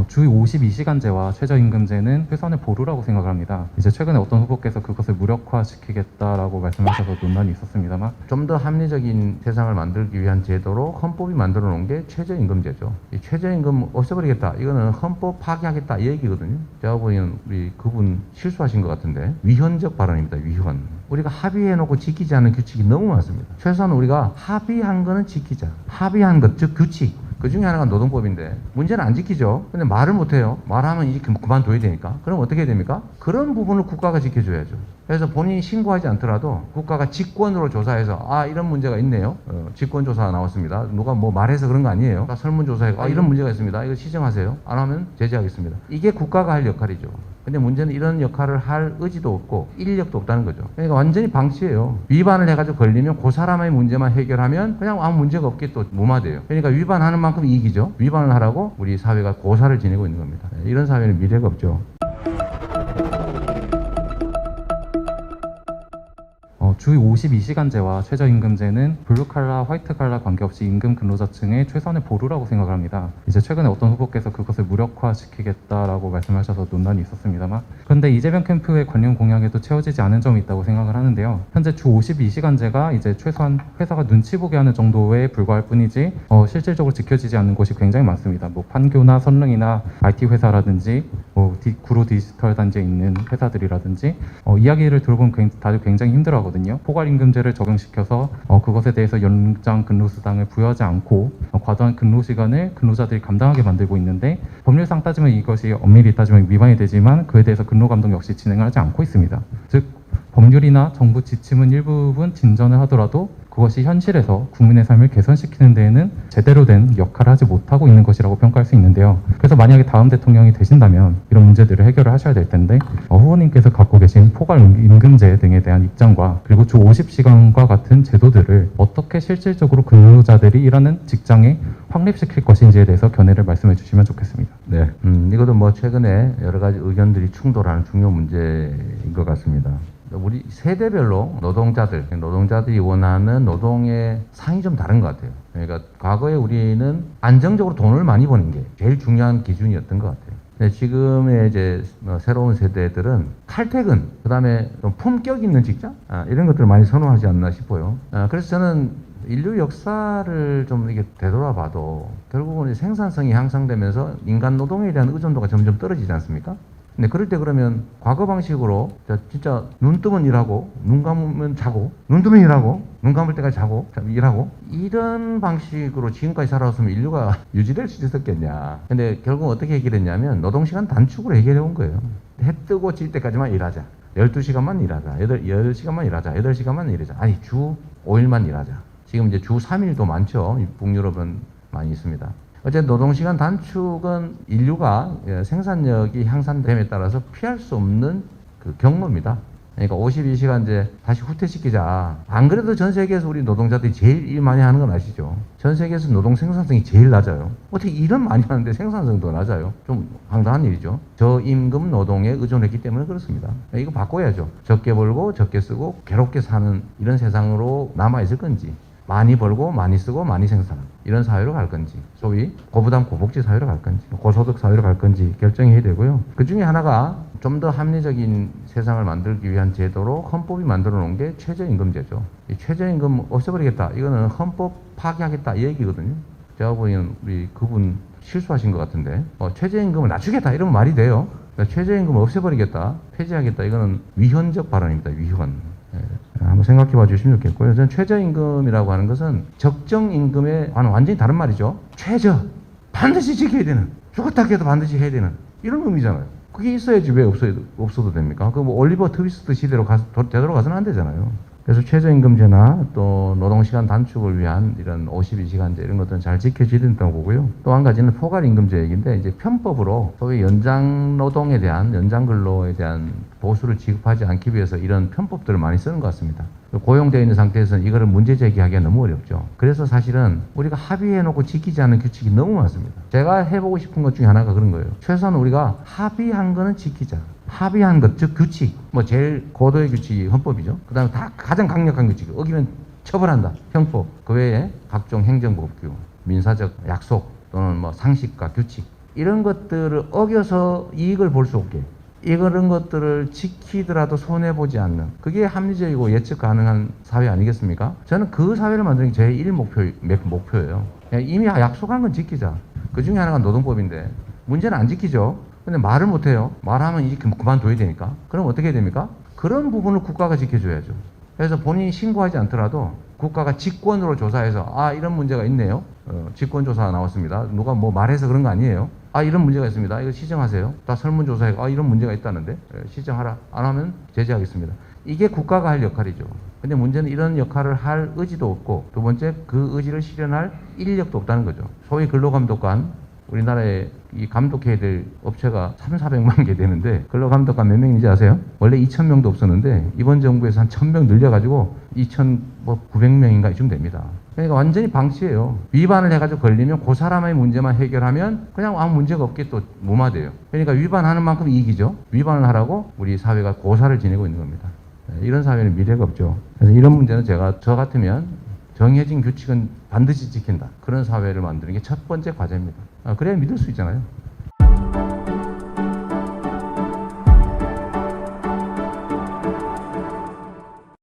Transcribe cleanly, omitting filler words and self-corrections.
주 52시간제와 최저임금제는 최선의 보루라고 생각을 합니다. 이제 최근에 어떤 후보께서 그것을 무력화시키겠다라고 말씀하셔서 논란이 있었습니다만 좀 더 합리적인 세상을 만들기 위한 제도로 헌법이 만들어 놓은 게 최저임금제죠. 이 최저임금 없애버리겠다. 이거는 헌법 파기하겠다 이 얘기거든요. 제가 보기에는 우리 그분 실수하신 것 같은데 위헌적 발언입니다. 위헌. 우리가 합의해놓고 지키지 않은 규칙이 너무 많습니다. 최소한 우리가 합의한 거는 지키자. 합의한 것, 즉 규칙. 그 중에 하나가 노동법인데 문제는 안 지키죠. 근데 말을 못해요. 말하면 이렇게 그만둬야 되니까. 그럼 어떻게 해야 됩니까? 그런 부분을 국가가 지켜줘야죠. 그래서 본인이 신고하지 않더라도 국가가 직권으로 조사해서 이런 문제가 있네요. 직권조사 나왔습니다. 누가 뭐 말해서 그런 거 아니에요. 설문조사해서 이런 문제가 있습니다. 이거 시정하세요. 안 하면 제재하겠습니다. 이게 국가가 할 역할이죠. 근데 문제는 이런 역할을 할 의지도 없고 인력도 없다는 거죠. 그러니까 완전히 방치예요. 위반을 해가지고 걸리면 그 사람의 문제만 해결하면 그냥 아무 문제가 없게 또 무마돼요. 그러니까 위반하는 만큼 이익이죠. 위반을 하라고 우리 사회가 고사를 지내고 있는 겁니다. 이런 사회는 미래가 없죠. 주 52시간제와 최저임금제는 블루칼라, 화이트칼라 관계없이 임금 근로자층의 최선의 보루라고 생각을 합니다. 이제 최근에 어떤 후보께서 그것을 무력화시키겠다라고 말씀하셔서 논란이 있었습니다만 그런데 이재명 캠프의 관련 공약에도 채워지지 않은 점이 있다고 생각을 하는데요. 현재 주 52시간제가 이제 최소한 회사가 눈치 보게 하는 정도에 불과할 뿐이지 실질적으로 지켜지지 않는 곳이 굉장히 많습니다. 뭐 판교나 선릉이나 IT 회사라든지 구로 디지털 단지에 있는 회사들이라든지 이야기를 들어보면 다들 굉장히 힘들어하거든요. 포괄임금제를 적용시켜서 그것에 대해서 연장 근로수당을 부여하지 않고 과도한 근로시간을 근로자들이 감당하게 만들고 있는데 법률상 따지면 이것이 엄밀히 따지면 위반이 되지만 그에 대해서 근로감독 역시 진행을 하지 않고 있습니다. 즉 법률이나 정부 지침은 일부분 진전을 하더라도 그것이 현실에서 국민의 삶을 개선시키는 데에는 제대로 된 역할을 하지 못하고 있는 것이라고 평가할 수 있는데요. 그래서 만약에 다음 대통령이 되신다면 이런 문제들을 해결을 하셔야 될 텐데 후보님께서 갖고 계신 포괄임금제 등에 대한 입장과 그리고 주 50시간과 같은 제도들을 어떻게 실질적으로 근로자들이 일하는 직장에 확립시킬 것인지에 대해서 견해를 말씀해 주시면 좋겠습니다. 네, 이것도 뭐 최근에 여러 가지 의견들이 충돌하는 중요 문제인 것 같습니다. 우리 세대별로 노동자들이 원하는 노동의 상이 좀 다른 것 같아요. 그러니까 과거에 우리는 안정적으로 돈을 많이 버는 게 제일 중요한 기준이었던 것 같아요. 근데 지금의 이제 새로운 세대들은 칼퇴근, 그 다음에 좀 품격 있는 직장? 이런 것들을 많이 선호하지 않나 싶어요. 그래서 저는 인류 역사를 좀 이렇게 되돌아봐도 결국은 생산성이 향상되면서 인간 노동에 대한 의존도가 점점 떨어지지 않습니까? 근데 그럴 때 그러면 과거 방식으로 진짜 눈 뜨면 일하고 눈 감으면 자고 눈 뜨면 일하고 눈 감을 때까지 자고 일하고 이런 방식으로 지금까지 살아왔으면 인류가 유지될 수 있었겠냐. 근데 결국 어떻게 해결했냐면 노동시간 단축으로 해결해 온 거예요. 해 뜨고 질 때까지만 일하자. 12시간만 일하자. 8시간만 일하자. 8시간만 일하자. 아니 주 5일만 일하자. 지금 이제 주 3일도 많죠. 북유럽은 많이 있습니다. 어쨌든 노동시간 단축은 인류가 생산력이 향상됨에 따라서 피할 수 없는 그 경로입니다. 그러니까 52시간제 다시 후퇴시키자. 안 그래도 전 세계에서 우리 노동자들이 제일 일 많이 하는 건 아시죠? 전 세계에서 노동 생산성이 제일 낮아요. 어떻게 일은 많이 하는데 생산성도 낮아요? 좀 황당한 일이죠. 저임금 노동에 의존했기 때문에 그렇습니다. 이거 바꿔야죠. 적게 벌고 적게 쓰고 괴롭게 사는 이런 세상으로 남아있을 건지 많이 벌고 많이 쓰고 많이 생산하는 이런 사회로 갈 건지 소위 고부담 고복지 사회로 갈 건지 고소득 사회로 갈 건지 결정해야 되고요. 그 중에 하나가 좀 더 합리적인 세상을 만들기 위한 제도로 헌법이 만들어 놓은 게 최저임금제죠. 이 최저임금 없애버리겠다. 이거는 헌법 파기하겠다 이 얘기거든요. 제가 보기에는 우리 그분 실수하신 것 같은데 최저임금을 낮추겠다 이러면 말이 돼요. 그러니까 최저임금을 없애버리겠다 폐지하겠다 이거는 위헌적 발언입니다. 위헌. 한번 생각해 봐 주시면 좋겠고요. 저는 최저임금이라고 하는 것은 적정임금의 완전히 다른 말이죠. 최저. 반드시 지켜야 되는. 죽었다 해도 반드시 해야 되는. 이런 의미잖아요. 그게 있어야지 왜 없어도 됩니까? 그 뭐 올리버 트위스트 시대로 되돌아 가서는 안 되잖아요. 그래서 최저임금제나 또 노동시간 단축을 위한 이런 52시간제 이런 것들은 잘 지켜져야 된다고 보고요. 또 한 가지는 포괄임금제 얘기인데 이제 편법으로 소위 연장노동에 대한 연장근로에 대한 보수를 지급하지 않기 위해서 이런 편법들을 많이 쓰는 것 같습니다. 고용되어 있는 상태에서는 이거를 문제 제기하기가 너무 어렵죠. 그래서 사실은 우리가 합의해놓고 지키지 않는 규칙이 너무 많습니다. 제가 해보고 싶은 것 중에 하나가 그런 거예요. 최소한 우리가 합의한 거는 지키자. 합의한 것, 즉 규칙, 뭐 제일 고도의 규칙이 헌법이죠. 그 다음에 다 가장 강력한 규칙, 어기면 처벌한다, 형법. 그 외에 각종 행정법규, 민사적 약속 또는 뭐 상식과 규칙 이런 것들을 어겨서 이익을 볼 수 없게 이런 것들을 지키더라도 손해보지 않는 그게 합리적이고 예측 가능한 사회 아니겠습니까? 저는 그 사회를 만드는 게 제 1목표예요. 이미 약속한 건 지키자. 그 중에 하나가 노동법인데 문제는 안 지키죠. 근데 말을 못해요. 말하면 이제 그만둬야 되니까. 그럼 어떻게 해야 됩니까? 그런 부분을 국가가 지켜줘야죠. 그래서 본인이 신고하지 않더라도 국가가 직권으로 조사해서 아 이런 문제가 있네요. 직권조사 나왔습니다. 누가 뭐 말해서 그런 거 아니에요. 아 이런 문제가 있습니다. 이거 시정하세요. 다 설문조사해. 아 이런 문제가 있다는데 시정하라. 안 하면 제재하겠습니다. 이게 국가가 할 역할이죠. 근데 문제는 이런 역할을 할 의지도 없고 두 번째 그 의지를 실현할 인력도 없다는 거죠. 소위 근로감독관 우리나라에 이 감독해야 될 업체가 3,400만 개 되는데 근로감독관 몇 명인지 아세요? 원래 2,000명도 없었는데 이번 정부에서 한 1,000명 늘려가지고 2,900명인가 이쯤 됩니다. 그러니까 완전히 방치예요. 위반을 해가지고 걸리면 그 사람의 문제만 해결하면 그냥 아무 문제가 없게 또 무마돼요. 그러니까 위반하는 만큼 이익이죠. 위반을 하라고 우리 사회가 고사를 지내고 있는 겁니다. 이런 사회는 미래가 없죠. 그래서 이런 문제는 저 같으면 정해진 규칙은 반드시 지킨다. 그런 사회를 만드는 게 첫 번째 과제입니다. 그래야 믿을 수 있잖아요.